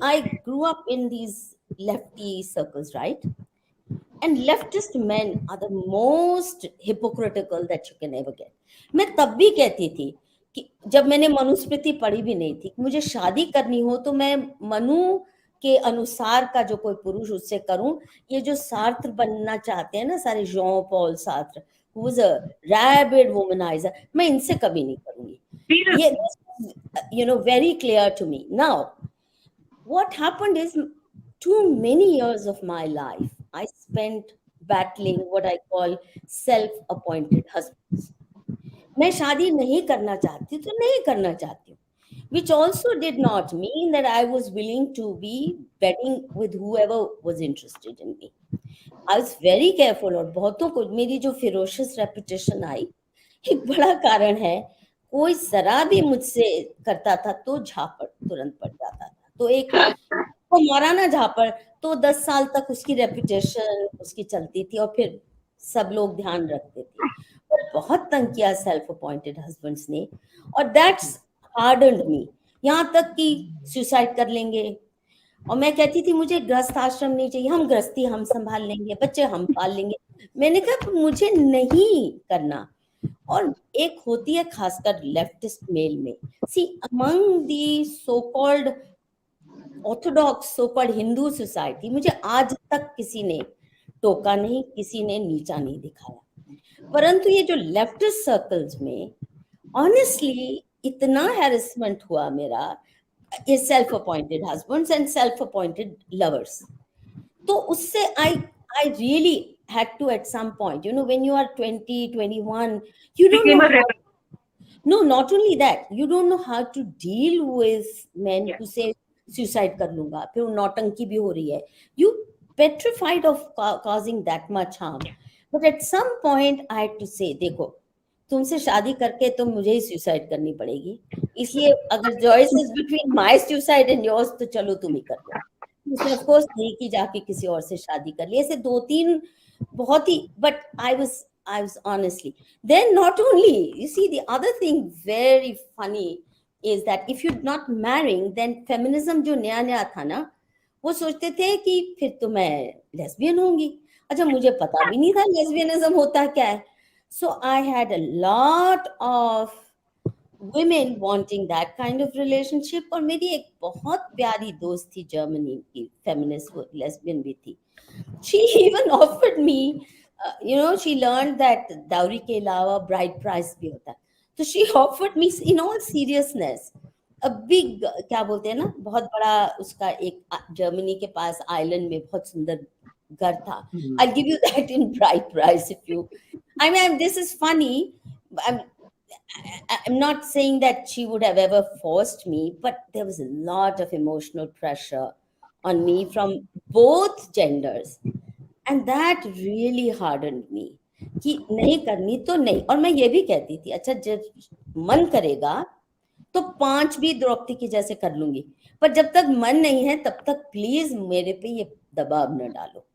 I grew up in these lefty circles, right? And leftist men are the most hypocritical that you can ever get. मैं तब भी कहती थी कि जब मैंने मनुस्मृति पढ़ी भी नहीं थी, मुझे शादी करनी हो तो मैं मनु के अनुसार का जो कोई पुरुष उससे करूं। ये जो सार्त्र बनना चाहते हैं ना सारे, John Paul Sartre, who was a rabid womanizer, मैं इनसे कभी नहीं करूंगी। ये very clear to me. Now, what happened is, too many years of my life I spent battling what I call self-appointed husbands. मैं शादी नहीं करना चाहती तो नहीं करना चाहती हूँ, which also did not mean that I was willing to be bedding with whoever was interested in me. I was very careful, और बहुतों को मेरी जो ferocious reputation आई, एक बड़ा कारण है, कोई जरा भी मुझसे करता था तो झापड़ तुरंत पड़ जाता था। तो एक को मारा ना झापड़ तो 10 साल तक उसकी रेपुटेशन उसकी चलती थी, और फिर सब लोग ध्यान रखते थे। और बहुत तंग किया सेल्फ अपॉइंटेड हस्बैंड्स ने, और दैट्स हार्डन्ड मी, यहाँ तक कि सुसाइड कर लेंगे। और मैं कहती थी मुझे गृहस्थ आश्रम नहीं चाहिए, हम गृहस्थी हम संभाल लेंगे, बच्चे हम पाल लेंगे। मैंने कहा मुझे नहीं करना। और एक होती है खासकर लेफ्टिस्ट मेल में, see among the so called orthodox so called Hindu society, मुझे आज तक किसी ने टोका नहीं, किसी ने नीचा नहीं दिखाया। परंतु ये जो लेफ्टिस्ट सर्कल्स में ऑनेस्टली इतना हैरेसमेंट हुआ मेरा, ये self appointed husbands and self appointed lovers, तो उससे I really had to at some point, when you are 20, 21, you don't know how, no, not only that, you don't know how to deal with men who say suicide कर लूंगा, फिर नौटंकी भी हो रही है, you petrified of causing that much harm. But at some point I had to say, देखो तुमसे शादी करके तो मुझे ही सुसाइड करनी पड़ेगी, इसलिए अगर choice is between my suicide and yours तो चलो तुम ही कर लो। उसने ऑफ कोर्स नहीं की, जाके किसी और से शादी कर ली। ऐसे 2-3 बहुत ही, but I was honestly, then not only, you see, the other thing very funny is that if you're not marrying, then feminism जो नया था ना, वो सोचते थे कि फिर तो मैं लेस्बियन होंगी। अच्छा, मुझे पता भी नहीं था लेस्बियनिज्म होता क्या है। So I had a lot of women wanting that kind of relationship। और मेरी एक बहुत प्यारी दोस्त थी जर्मनी की, फेमिनिस्ट, लेस्बियन भी थी। She even offered me, she learned that dowry के अलावा bride price भी होता है, तो she offered me in all seriousness a big, क्या बोलते हैं ना, बहुत बड़ा उसका एक जर्मनी के पास आइलैंड में बहुत सुंदर घर था। I'll give you that in bride price if you, I mean, this is funny. I'm not saying that she would have ever forced me, but there was a lot of emotional pressure on me from both genders, and that really hardened me कि नहीं करनी तो नहीं। और मैं ये भी कहती थी, अच्छा जब मन करेगा तो 5 भी द्रौपदी की जैसे कर लूंगी, पर जब तक मन नहीं है तब तक प्लीज मेरे पे ये दबाव न डालो।